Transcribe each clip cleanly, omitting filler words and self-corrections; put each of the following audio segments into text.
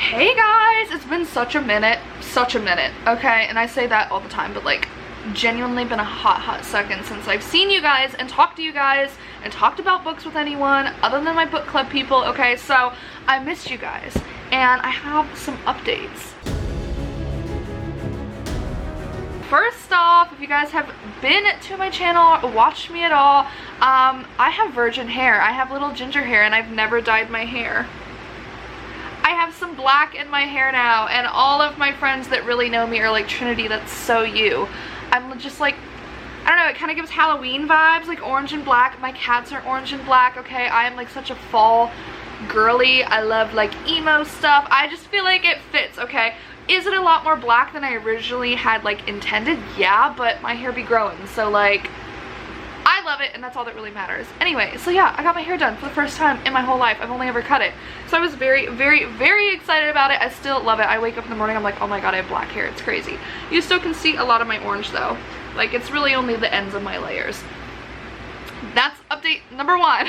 Hey guys, it's been such a minute, okay? And I say that all the time, but like genuinely been a hot second since I've seen you guys and talked to you guys and talked about books with anyone other than my book club people, okay? So I missed you guys and I have some updates. First off, if you guys have been to my channel or watched me at all, I have virgin hair. I have little ginger hair and I've never dyed my hair. I have some black in my hair now, and all of my friends that really know me are like, Trinity, that's so you. I'm just like, I don't know, it kind of gives Halloween vibes, like orange and black. My cats are orange and black, okay? I am like such a fall girly. I love like emo stuff. I just feel like it fits, okay? Is it a lot more black than I originally had like intended? Yeah, but my hair be growing, so like, I love it, and that's all that really matters. Anyway, so yeah, I got my hair done for the first time in my whole life. I've only ever cut it. So I was very excited about it. I still love it. I wake up in the morning, I'm like, oh my god, I have black hair. It's crazy. You still can see a lot of my orange though. Like, it's really only the ends of my layers. That's update number 1.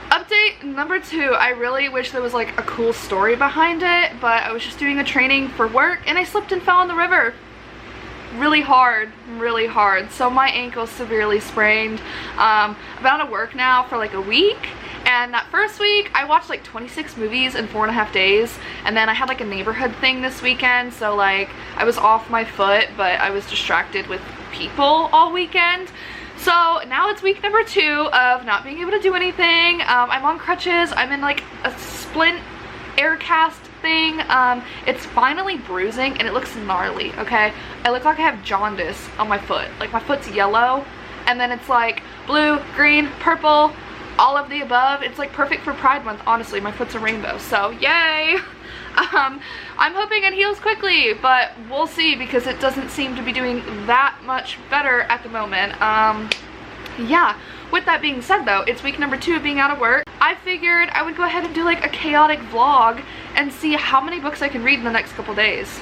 Update number 2, I really wish there was like a cool story behind it, but I was just doing a training for work and I slipped and fell in the river. Really hard, so my ankle's severely sprained. I've been out of work now for like a week, and that first week I watched like 26 movies in 4.5 days, and then I had like a neighborhood thing this weekend, so like I was off my foot, but I was distracted with people all weekend. So now it's week number 2 of not being able to do anything. I'm on crutches. I'm in like a splint air cast thing. It's finally bruising and it looks gnarly, okay? I look like I have jaundice on my foot. Like, my foot's yellow and then it's like blue, green, purple, all of the above. It's like perfect for Pride Month, honestly. My foot's a rainbow, so yay. I'm hoping it heals quickly, but we'll see, because it doesn't seem to be doing that much better at the moment. Yeah, with that being said though, it's week number 2 of being out of work. I figured I would go ahead and do like a chaotic vlog and see how many books I can read in the next couple days.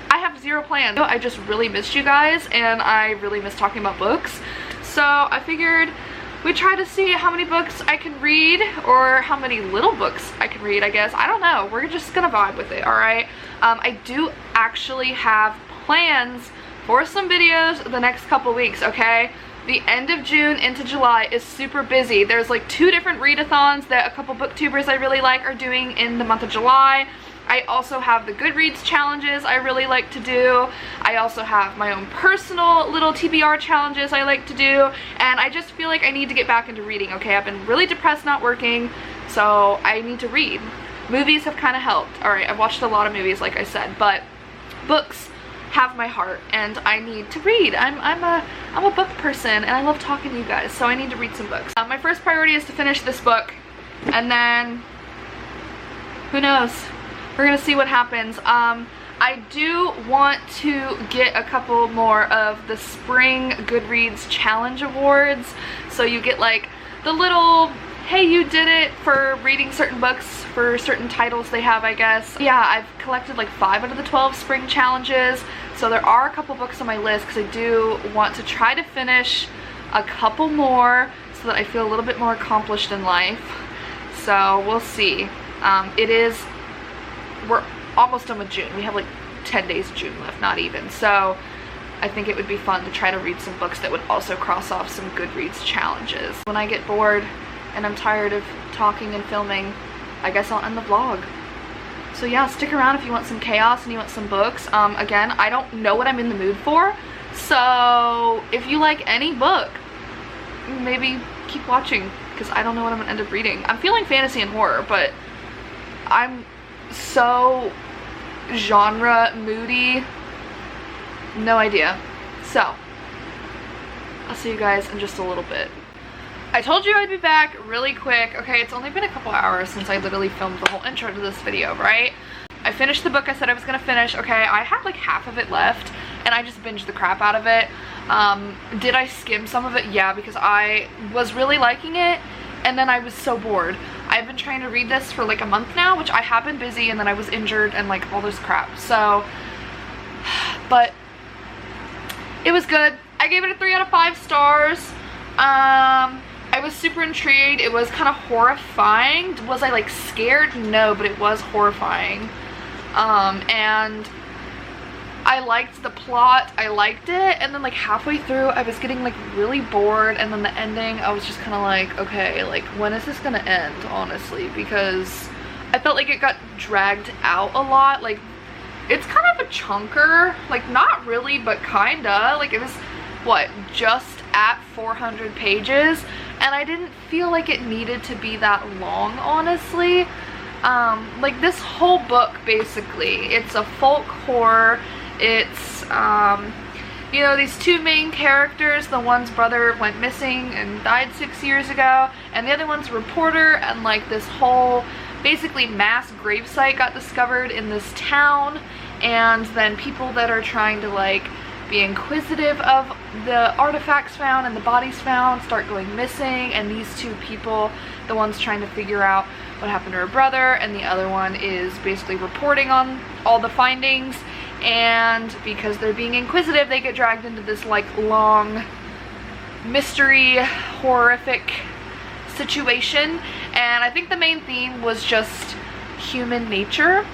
I have zero plans. I just really missed you guys and I really miss talking about books. So I figured we'd try to see how many books I can read, or how many little books I can read, I guess. I don't know. We're just gonna vibe with it, alright? I do actually have plans for some videos the next couple weeks, okay? The end of June into July is super busy. There's like 2 different readathons that a couple booktubers I really like are doing in the month of July. I also have the Goodreads challenges I really like to do. I also have my own personal little TBR challenges I like to do. And I just feel like I need to get back into reading, okay? I've been really depressed not working, so I need to read. Movies have kind of helped. Alright, I've watched a lot of movies, like I said, but books have my heart and I need to read. I'm a book person and I love talking to you guys, so I need to read some books. My first priority is to finish this book, and then who knows? We're gonna see what happens. I do want to get a couple more of the spring Goodreads challenge awards, so you get like the little, hey, you did it, for reading certain books for certain titles they have, I guess. Yeah, I've collected like 5 out of the 12 spring challenges, so there are a couple books on my list because I do want to try to finish a couple more so that I feel a little bit more accomplished in life. So we'll see. We're almost done with June. We have like 10 days of June left, not even. So I think it would be fun to try to read some books that would also cross off some Goodreads challenges. When I get bored and I'm tired of talking and filming, I guess I'll end the vlog. So yeah, stick around if you want some chaos and you want some books. Again, I don't know what I'm in the mood for, so if you like any book, maybe keep watching, because I don't know what I'm gonna end up reading. I'm feeling fantasy and horror, but I'm so genre moody, no idea. So I'll see you guys in just a little bit. I told you I'd be back really quick. Okay, it's only been a couple hours since I literally filmed the whole intro to this video, right? I finished the book I said I was gonna finish. Okay, I had like half of it left and I just binged the crap out of it. Did I skim some of it? Yeah, because I was really liking it and then I was so bored. I've been trying to read this for like a month now, which I have been busy, and then I was injured and like all this crap. So, but it was good. I gave it a 3 out of 5 stars. I was super intrigued. It was kind of horrifying. Was I like scared? No, but it was horrifying. And I liked the plot. I liked it. And then like halfway through I was getting like really bored, and then the ending I was just kind of like, okay, like when is this gonna end, honestly, because I felt like it got dragged out a lot. Like it's kind of a chunker, like not really, but kinda. Like it was, what, just at 400 pages, and I didn't feel like it needed to be that long, honestly. Like this whole book, basically, it's a folk horror. It's, you know, these two main characters. The one's brother went missing and died 6 years ago, and the other one's a reporter, and like this whole basically mass gravesite got discovered in this town, and then people that are trying to like be inquisitive of the artifacts found and the bodies found start going missing, and these two people, the one's trying to figure out what happened to her brother, and the other one is basically reporting on all the findings, and because they're being inquisitive they get dragged into this like long mystery horrific situation. And I think the main theme was just human nature.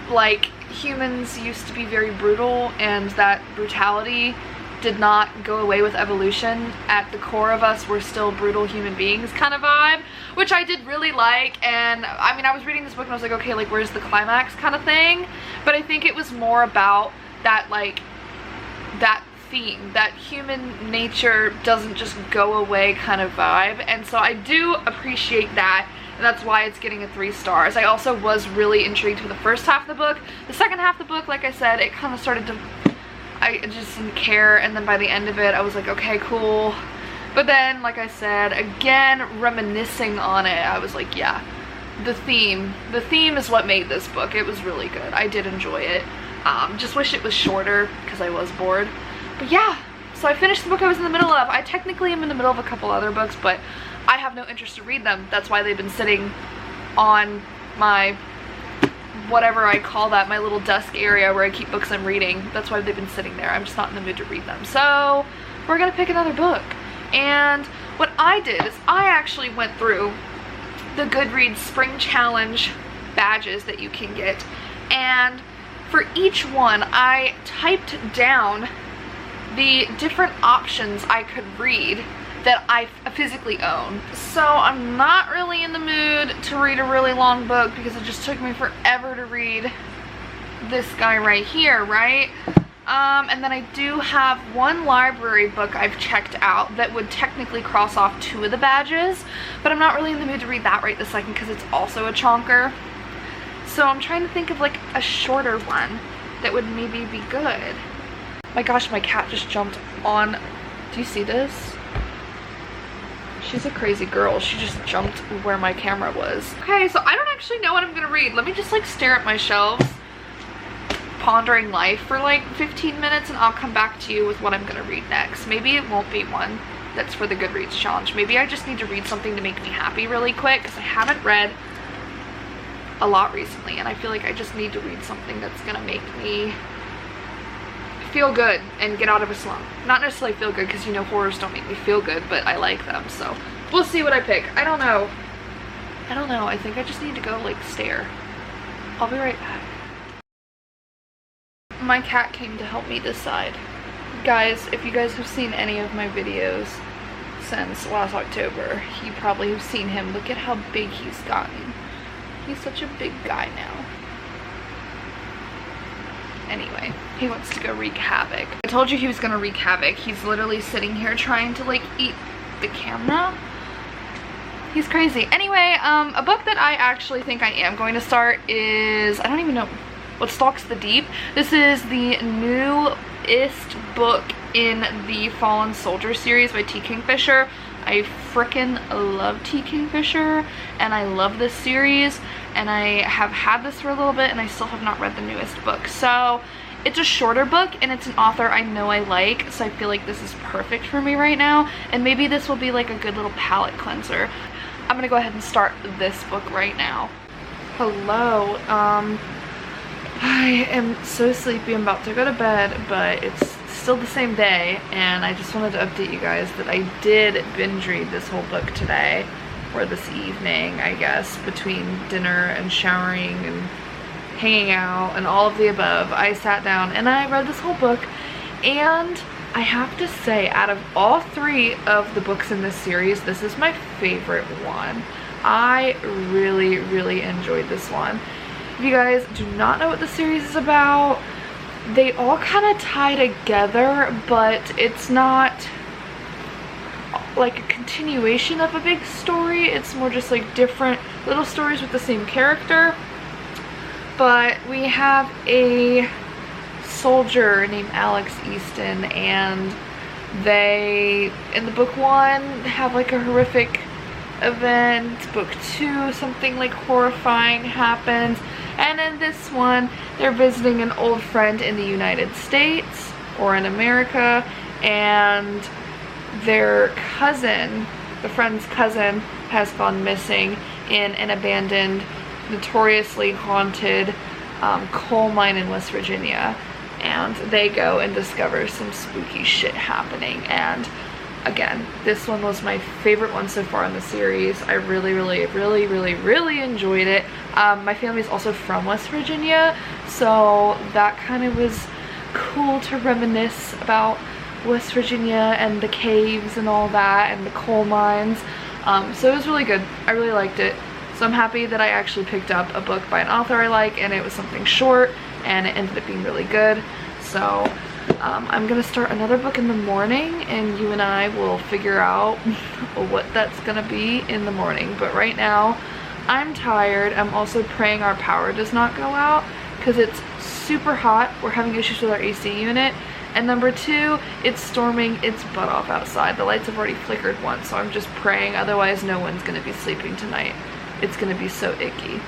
Like humans used to be very brutal, and that brutality did not go away with evolution. At the core of us, we're still brutal human beings kind of vibe, which I did really like. And I mean, I was reading this book and I was like, okay, like where's the climax kind of thing. But I think it was more about that, like that theme, that human nature doesn't just go away kind of vibe. And so I do appreciate that, and that's why it's getting a 3 stars. I also was really intrigued with the first half of the book. The second half of the book, like I said, it kind of started to, I just didn't care, and then by the end of it I was like, okay, cool. But then, like I said, again, reminiscing on it, I was like, yeah, the theme is what made this book. It was really good. I did enjoy it. Just wish it was shorter because I was bored. But yeah, so I finished the book I was in the middle of. I technically am in the middle of a couple other books, but I have no interest to read them. That's why they've been sitting on my, whatever I call that, my little desk area where I keep books I'm reading. That's why they've been sitting there. I'm just not in the mood to read them. So we're gonna pick another book. And what I did is I actually went through the Goodreads Spring Challenge badges that you can get. And for each one, I typed down the different options I could read that I physically own. So I'm not really in the mood to read a really long book because it just took me forever to read this guy right here, right? And then I do have one library book I've checked out that would technically cross off 2 of the badges, but I'm not really in the mood to read that right this second because it's also a chonker. So I'm trying to think of like a shorter one that would maybe be good. My gosh, my cat just jumped on. Do you see this? She's a crazy girl. She just jumped where my camera was. Okay, so I don't actually know what I'm gonna read. Let me just like stare at my shelves, pondering life for like 15 minutes, and I'll come back to you with what I'm gonna read next. Maybe it won't be one that's for the Goodreads challenge. Maybe I just need to read something to make me happy really quick because I haven't read a lot recently, and I feel like I just need to read something that's gonna make me feel good and get out of a slump. Not necessarily feel good, because you know horrors don't make me feel good, but I like them, so we'll see what I pick. I don't know. I think I just need to go like stare. I'll be right back. My cat came to help me decide. Guys, if you guys have seen any of my videos since last October, you probably have seen him. Look at how big he's gotten. He's such a big guy now. Anyway, he wants to go wreak havoc. I told you he was gonna wreak havoc. He's literally sitting here trying to like eat the camera. He's crazy. Anyway, a book that I actually think I am going to start is, I don't even know, What Stalks the Deep. This is the newest book in the Fallen Soldier series by T. Kingfisher. I frickin' love T. Kingfisher, and I love this series, and I have had this for a little bit, and I still have not read the newest book. So it's a shorter book, and it's an author I know I like, so I feel like this is perfect for me right now, and maybe this will be like a good little palate cleanser. I'm gonna go ahead and start this book right now. Hello, I am so sleepy. I'm about to go to bed, but it's still the same day, and I just wanted to update you guys that I did binge read this whole book today, or this evening, I guess, between dinner and showering and hanging out and all of the above. I sat down and I read this whole book, and I have to say, out of all 3 of the books in this series, this is my favorite one. I really, really enjoyed this one. If you guys do not know what the series is about, they all kind of tie together, but it's not like a continuation of a big story. It's more just like different little stories with the same character. But we have a soldier named Alex Easton, and they, in the book 1, have like a horrific event. Book 2, something like horrifying happens. And in this one, they're visiting an old friend in the United States, or in America, and their cousin, the friend's cousin, has gone missing in an abandoned, notoriously haunted coal mine in West Virginia. And they go and discover some spooky shit happening. And again, this one was my favorite one so far in the series. I really, really, really, really, really enjoyed it. My family's also from West Virginia, so that kind of was cool to reminisce about West Virginia and the caves and all that, and the coal mines. So it was really good. I really liked it. So I'm happy that I actually picked up a book by an author I like, and it was something short, and it ended up being really good. So I'm gonna start another book in the morning, and you and I will figure out what that's gonna be in the morning. But right now, I'm tired. I'm also praying our power does not go out, because it's super hot. We're having issues with our AC unit. And number 2, it's storming its butt off outside. The lights have already flickered once, so I'm just praying, otherwise no one's gonna be sleeping tonight. It's gonna be so icky.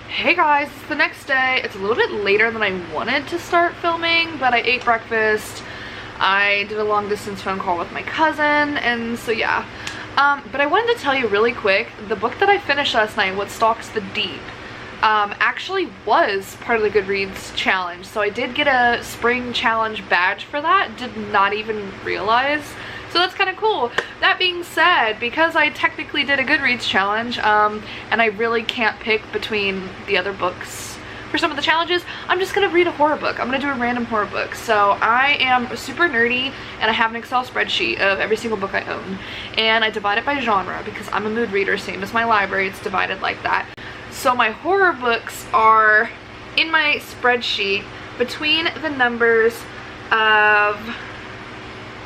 Hey guys, it's the next day. It's a little bit later than I wanted to start filming, but I ate breakfast. I did a long distance phone call with my cousin, and so yeah. But I wanted to tell you really quick, the book that I finished last night, What Stalks the Deep, actually was part of the Goodreads challenge. So I did get a spring challenge badge for that, did not even realize. So that's kind of cool. That being said, because I technically did a Goodreads challenge, and I really can't pick between the other books for some of the challenges, I'm just gonna read a horror book. I'm gonna do a random horror book. So I am super nerdy, and I have an Excel spreadsheet of every single book I own. And I divide it by genre, because I'm a mood reader, same as my library, it's divided like that. So my horror books are in my spreadsheet between the numbers of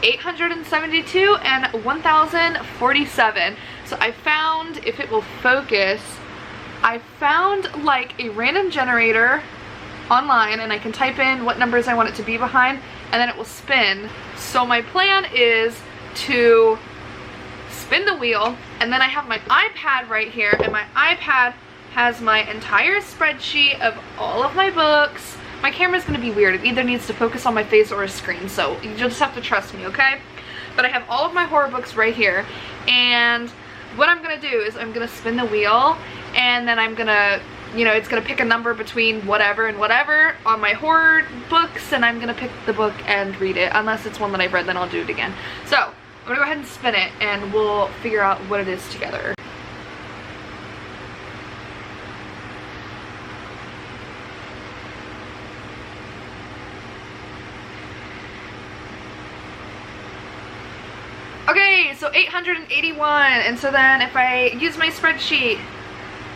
872 and 1047. So I found, if it will focus, I found like a random generator online, and I can type in what numbers I want it to be behind, and then it will spin. So my plan is to spin the wheel, and then I have my iPad right here, and my iPad has my entire spreadsheet of all of my books. My camera's gonna be weird. It either needs to focus on my face or a screen, so you'll just have to trust me, okay? But I have all of my horror books right here, and what I'm gonna do is I'm gonna spin the wheel, and then I'm gonna, you know, it's gonna pick a number between whatever and whatever on my horror books, and I'm gonna pick the book and read it. Unless it's one that I've read, then I'll do it again. So I'm gonna go ahead and spin it, and we'll figure out what it is together. Okay, so 881, and so then if I use my spreadsheet,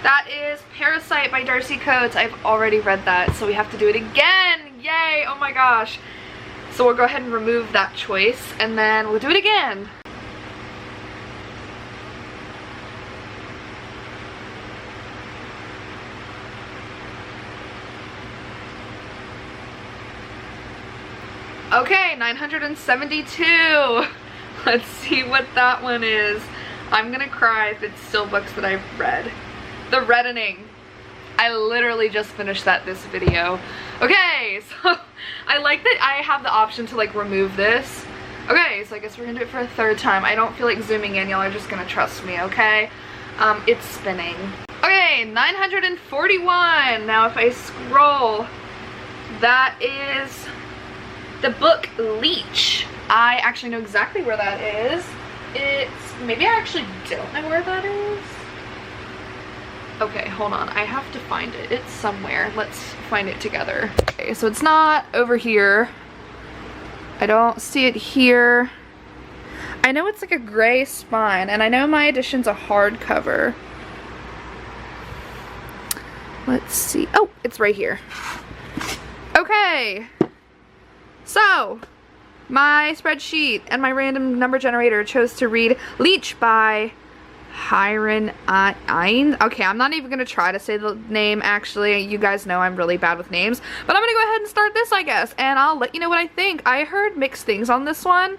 that is Parasite by Darcy Coates. I've already read that, so we have to do it again. Yay, oh my gosh. So we'll go ahead and remove that choice, and then we'll do it again. Okay, 972. Let's see what that one is. I'm gonna cry if it's still books that I've read. The Reddening. I literally just finished that this video. Okay, so I like that I have the option to like remove this. Okay, so I guess we're gonna do it for a third time. I don't feel like zooming in, y'all are just gonna trust me, okay? It's spinning. Okay, 941. Now if I scroll, that is the book Leech. I actually know exactly where that is. Maybe I actually don't know where that is. Okay, hold on. I have to find it. It's somewhere. Let's find it together. Okay, so it's not over here. I don't see it here. I know it's like a gray spine, and I know my edition's a hardcover. Let's see. Oh, it's right here. Okay. So, my spreadsheet and my random number generator chose to read Leech by Hiron Ein. Okay, I'm not even going to try to say the name, actually. You guys know I'm really bad with names. But I'm going to go ahead and start this, I guess. And I'll let you know what I think. I heard mixed things on this one.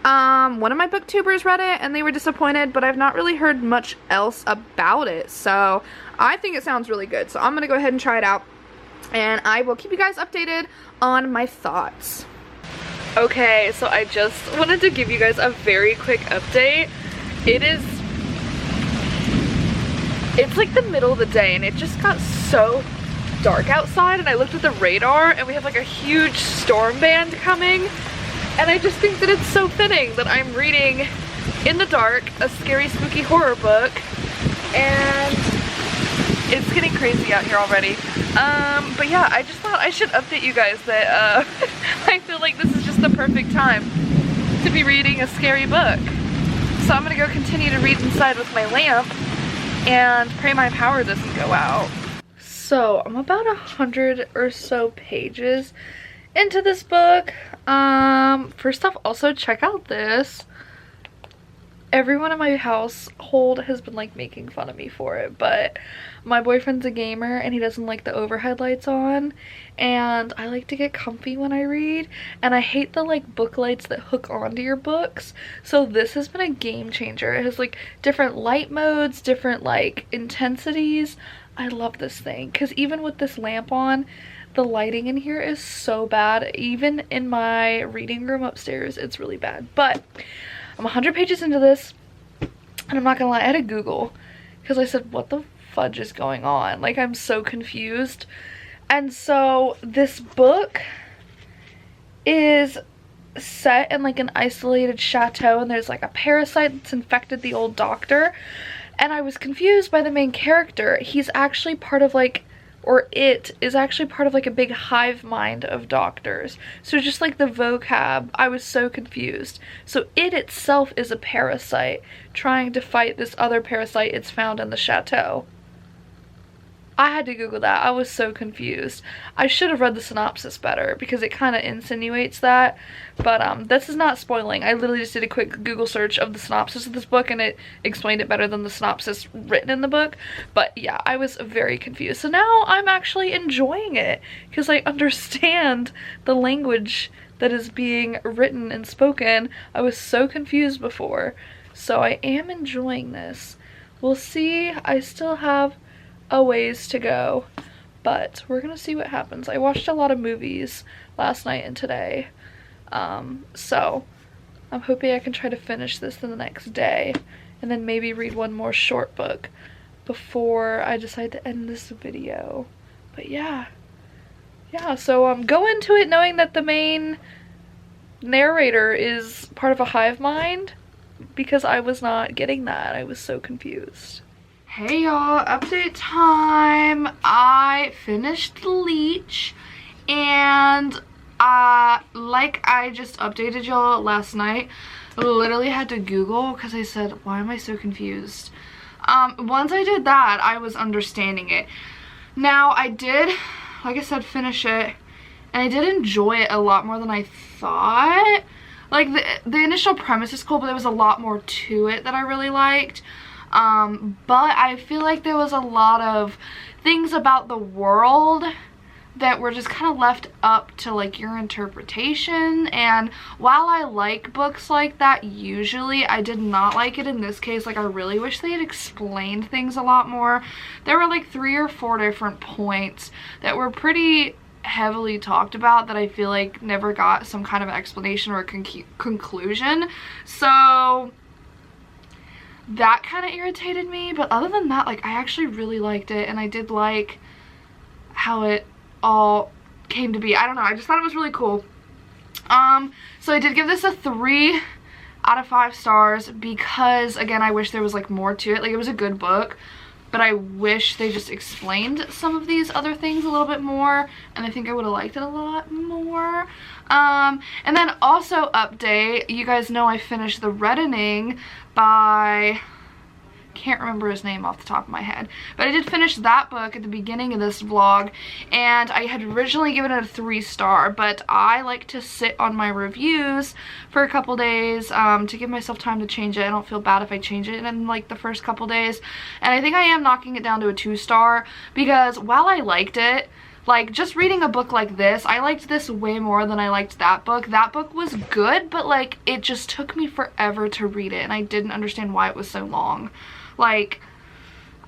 One of my booktubers read it and they were disappointed, but I've not really heard much else about it. So, I think it sounds really good. So, I'm going to go ahead and try it out. And I will keep you guys updated on my thoughts. Okay, so I just wanted to give you guys a very quick update. It's like the middle of the day and it just got so dark outside, and I looked at the radar and we have like a huge storm band coming, and I just think that it's so fitting that I'm reading in the dark a scary, spooky horror book, and it's getting crazy out here already. But yeah, I just thought I should update you guys that I feel like this is just the perfect time to be reading a scary book. So I'm gonna go continue to read inside with my lamp and pray my power doesn't go out. So I'm about 100 or so pages into this book. First off, also check out this. Everyone in my household has been like making fun of me for it, but my boyfriend's a gamer and he doesn't like the overhead lights on, and I like to get comfy when I read, and I hate the like book lights that hook onto your books. So this has been a game changer. It has like different light modes, different like intensities. I love this thing because even with this lamp on, the lighting in here is so bad. Even in my reading room upstairs, it's really bad. But I'm 100 pages into this, and I'm not gonna lie, I had to Google because I said, what the fudge is going on? Like, I'm so confused. And so this book is set in like an isolated chateau, and there's like a parasite that's infected the old doctor, and I was confused by the main character. He's actually part of like, or it is actually part of like a big hive mind of doctors. So just like the vocab, I was so confused. So it itself is a parasite trying to fight this other parasite it's found in the chateau. I had to Google that. I was so confused. I should have read the synopsis better because it kind of insinuates that. But this is not spoiling. I literally just did a quick Google search of the synopsis of this book and it explained it better than the synopsis written in the book. But yeah, I was very confused. So now I'm actually enjoying it because I understand the language that is being written and spoken. I was so confused before. So I am enjoying this. We'll see. I still have a ways to go, but we're gonna see what happens. I watched a lot of movies last night and today, so I'm hoping I can try to finish this the next day and then maybe read one more short book before I decide to end this video. But yeah, so go into it knowing that the main narrator is part of a hive mind, because I was not getting that. I was so confused. Hey y'all, update time. I finished Leech, and like I just updated y'all last night, I literally had to Google because I said, why am I so confused? Once I did that, I was understanding it. Now I did, like I said, finish it, and I did enjoy it a lot more than I thought. Like the initial premise is cool, but there was a lot more to it that I really liked. But I feel like there was a lot of things about the world that were just kind of left up to like your interpretation, and while I like books like that usually, I did not like it in this case. Like, I really wish they had explained things a lot more. There were like 3 or 4 different points that were pretty heavily talked about that I feel like never got some kind of explanation or conclusion. So that kind of irritated me, but other than that, like, I actually really liked it, and I did like how it all came to be. I don't know, I just thought it was really cool. So I did give this a 3 out of 5 stars because, again, I wish there was like more to it. Like, it was a good book, but I wish they just explained some of these other things a little bit more, and I think I would have liked it a lot more. And then also update, you guys know I finished The Reddening by, can't remember his name off the top of my head, but I did finish that book at the beginning of this vlog, and I had originally given it a 3-star, but I like to sit on my reviews for a couple days to give myself time to change it. I don't feel bad if I change it in like the first couple days, and I think I am knocking it down to a 2-star because while I liked it, like, just reading a book like this, I liked this way more than I liked that book. That book was good, but like, it just took me forever to read it, and I didn't understand why it was so long. Like,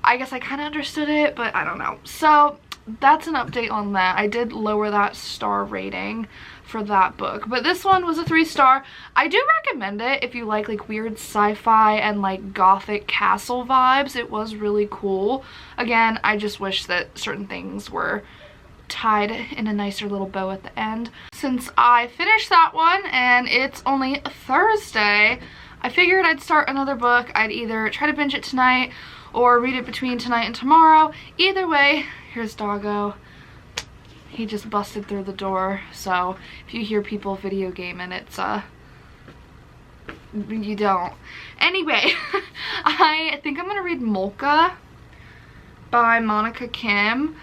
I guess I kind of understood it, but I don't know. So that's an update on that. I did lower that star rating for that book, but this one was a 3-star. I do recommend it if you like weird sci-fi and like gothic castle vibes. It was really cool. Again, I just wish that certain things were tied in a nicer little bow at the end. Since I finished that one and it's only Thursday, I figured I'd start another book. I'd either try to binge it tonight or read it between tonight and tomorrow. Either way, here's Doggo. He just busted through the door, so if you hear people video gaming, it's you don't. Anyway, I think I'm gonna read Molka by Monica Kim.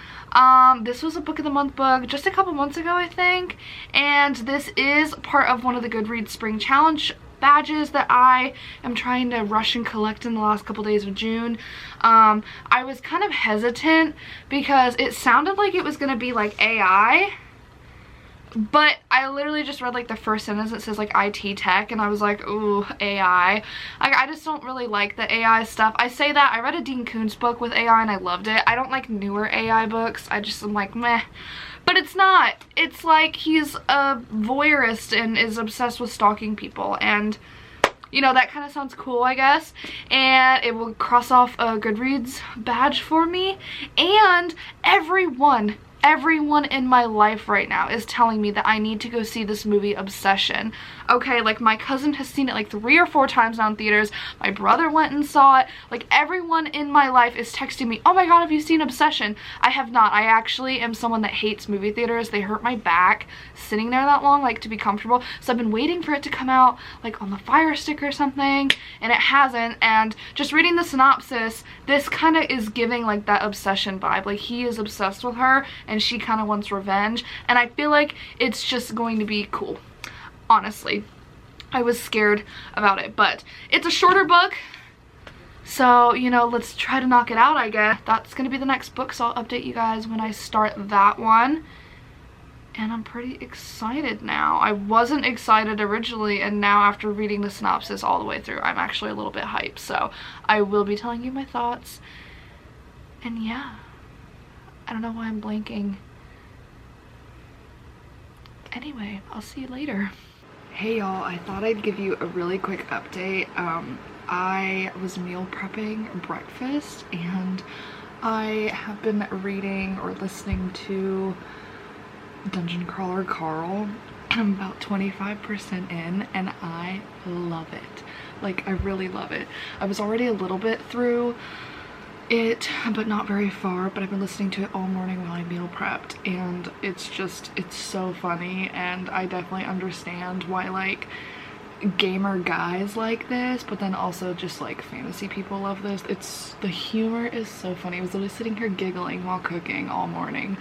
This was a book of the month book just a couple months ago, I think, and this is part of one of the Goodreads Spring Challenge badges that I am trying to rush and collect in the last couple days of June. I was kind of hesitant because it sounded like it was gonna be like AI, but I literally just read like the first sentence. It says like IT tech, and I was like, ooh, AI. Like, I just don't really like the AI stuff. I say that, I read a Dean Koontz book with AI and I loved it. I don't like newer AI books. I just am like, meh. But it's not. It's like he's a voyeurist and is obsessed with stalking people, and you know, that kind of sounds cool, I guess, and it will cross off a Goodreads badge for me. And everyone in my life right now is telling me that I need to go see this movie Obsession. Okay, like, my cousin has seen it like 3 or 4 times now in theaters. My brother went and saw it. Like, everyone in my life is texting me, oh my god, have you seen Obsession? I have not. I actually am someone that hates movie theaters. They hurt my back sitting there that long, like, to be comfortable. So I've been waiting for it to come out like on the Fire Stick or something, and it hasn't. And just reading the synopsis, this kind of is giving like that Obsession vibe. Like, he is obsessed with her and she kind of wants revenge, and I feel like it's just going to be cool. Honestly, I was scared about it, but it's a shorter book, so, you know, let's try to knock it out, I guess. That's gonna be the next book, so I'll update you guys when I start that one. And I'm pretty excited now. I wasn't excited originally, and now after reading the synopsis all the way through, I'm actually a little bit hyped, so I will be telling you my thoughts. And yeah, I don't know why I'm blanking. Anyway, I'll see you later. Hey y'all, I thought I'd give you a really quick update. I was meal prepping breakfast, and I have been reading or listening to Dungeon Crawler Carl. I'm about 25% in, and I love it. Like, I really love it. I was already a little bit through it, but not very far, but I've been listening to it all morning while I meal prepped, and it's so funny, and I definitely understand why like gamer guys like this, but then also just like fantasy people love this. The humor is so funny. I was literally sitting here giggling while cooking all morning.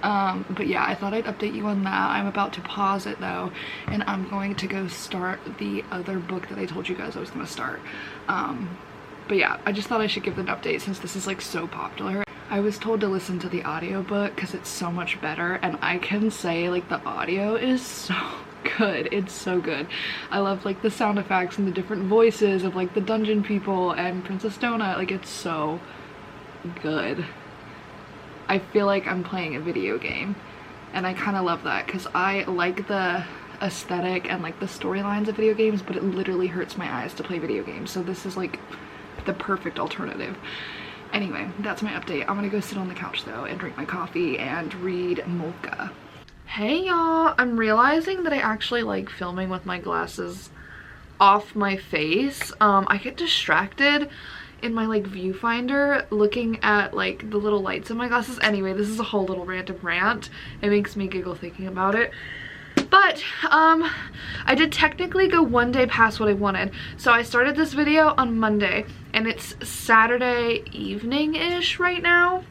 But yeah, I thought I'd update you on that. I'm about to pause it though, and I'm going to go start the other book that I told you guys I was gonna start. But yeah, I just thought I should give an update since this is like so popular. I was told to listen to the audiobook because it's so much better, and I can say like the audio is so good. It's so good. I love like the sound effects and the different voices of like the dungeon people and Princess Donut. Like, it's so good. I feel like I'm playing a video game, and I kind of love that because I like the aesthetic and like the storylines of video games, but it literally hurts my eyes to play video games, so this is like the perfect alternative. Anyway, that's my update. I'm gonna go sit on the couch though and drink my coffee and read Molka. Hey y'all, I'm realizing that I actually like filming with my glasses off my face. I get distracted in my like viewfinder looking at like the little lights in my glasses. Anyway, this is a whole little random rant. It makes me giggle thinking about it. But I did technically go one day past what I wanted. So I started this video on Monday and it's Saturday evening-ish right now.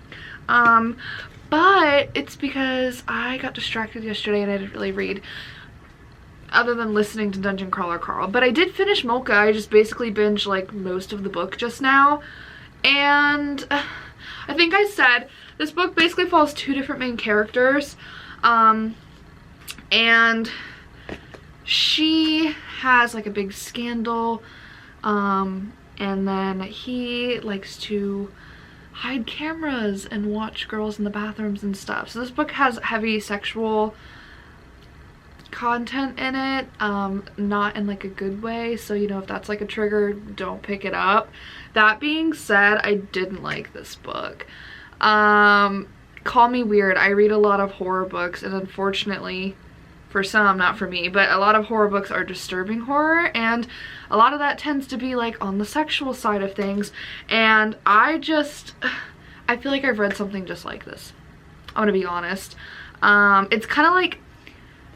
But it's because I got distracted yesterday and I didn't really read other than listening to Dungeon Crawler Carl. But I did finish Mocha. I just basically binged like most of the book just now. And I think I said this book basically follows two different main characters. And she has like a big scandal. And then he likes to hide cameras and watch girls in the bathrooms and stuff. So this book has heavy sexual content in it, not in like a good way, so you know, if that's like a trigger, don't pick it up. That being said, I didn't like this book. Call me weird, I read a lot of horror books, and unfortunately for some, not for me, but a lot of horror books are disturbing horror, and a lot of that tends to be like on the sexual side of things, and I feel like I've read something just like this. I'm gonna be honest. It's kind of like,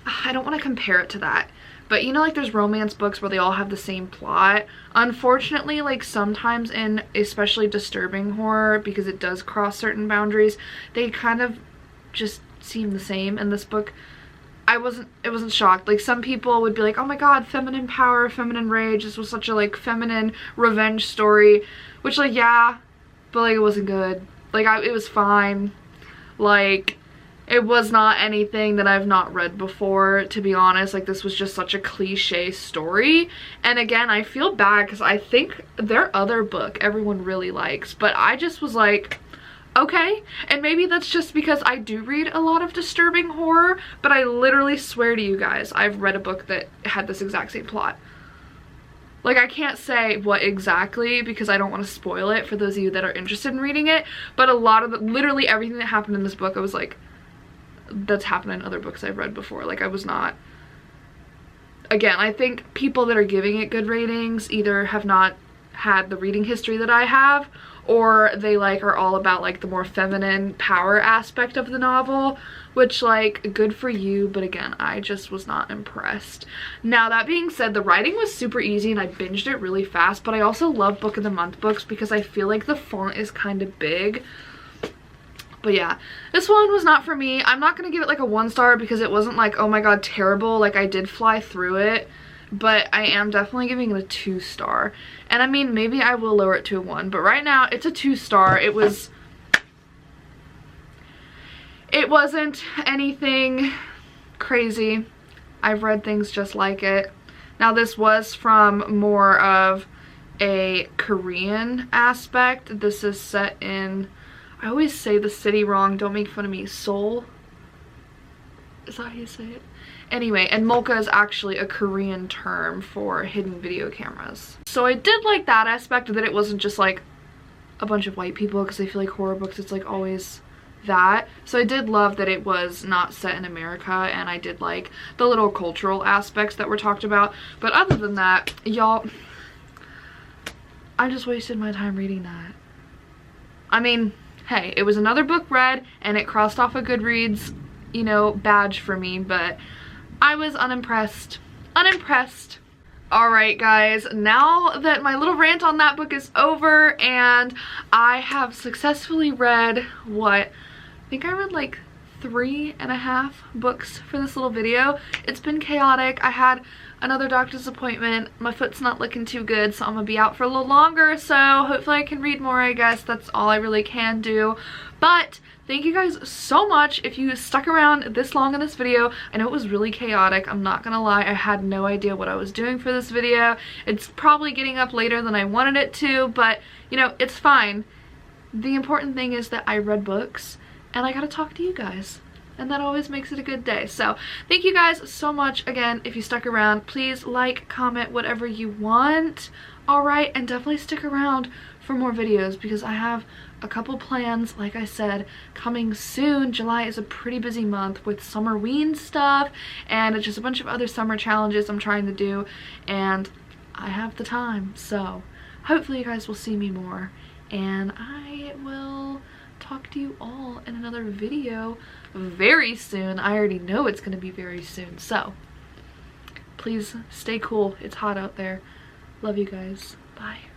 I don't want to compare it to that, but you know, like there's romance books where they all have the same plot. Unfortunately, like sometimes in especially disturbing horror, because it does cross certain boundaries, they kind of just seem the same. In this book, it wasn't shocked. Like some people would be like, oh my god, feminine power, feminine rage, this was such a like feminine revenge story, which like yeah, but like it wasn't good. Like it was fine. Like it was not anything that I've not read before, to be honest. Like this was just such a cliche story. And again, I feel bad because I think their other book everyone really likes, but I just was like, okay. And maybe that's just because I do read a lot of disturbing horror, but I literally swear to you guys, I've read a book that had this exact same plot. Like I can't say what exactly because I don't want to spoil it for those of you that are interested in reading it, but a lot of literally everything that happened in this book, I was like, that's happened in other books I've read before. Like I was not, again, I think people that are giving it good ratings either have not had the reading history that I have, or they like are all about like the more feminine power aspect of the novel, which like good for you, but again, I just was not impressed. Now that being said, the writing was super easy and I binged it really fast, but I also love book of the month books because I feel like the font is kind of big. But yeah, this one was not for me. I'm not gonna give it like a 1 star because it wasn't like, oh my god, terrible. Like I did fly through it, but I am definitely giving it a 2 star. And I mean, maybe I will lower it to a 1, but right now it's a 2 star. It wasn't anything crazy. I've read things just like it. Now this was from more of a Korean aspect. This is set in, I always say the city wrong, don't make fun of me, Seoul? Is that how you say it? Anyway, and Molca is actually a Korean term for hidden video cameras. So I did like that aspect, that it wasn't just like a bunch of white people, because I feel like horror books, it's like always that. So I did love that it was not set in America, and I did like the little cultural aspects that were talked about. But other than that, y'all, I just wasted my time reading that. I mean, hey, it was another book read and it crossed off a Goodreads, you know, badge for me, but I was unimpressed. Unimpressed. Alright guys, now that my little rant on that book is over and I have successfully read what, I think I read like 3.5 books for this little video. It's been chaotic. I had another doctor's appointment. My foot's not looking too good, so I'm gonna be out for a little longer, so hopefully I can read more, I guess. That's all I really can do. But thank you guys so much if you stuck around this long in this video. I know it was really chaotic, I'm not gonna lie. I had no idea what I was doing for this video. It's probably getting up later than I wanted it to, but you know, it's fine. The important thing is that I read books and I got to talk to you guys, and that always makes it a good day. So thank you guys so much. Again, if you stuck around, please like, comment, whatever you want. All right, and definitely stick around for more videos because I have a couple plans, like I said, coming soon. July is a pretty busy month with summer-ween stuff and just a bunch of other summer challenges I'm trying to do, and I have the time. So hopefully you guys will see me more, and I will talk to you all in another video very soon. I already know it's going to be very soon, so please stay cool. It's hot out there. Love you guys. Bye.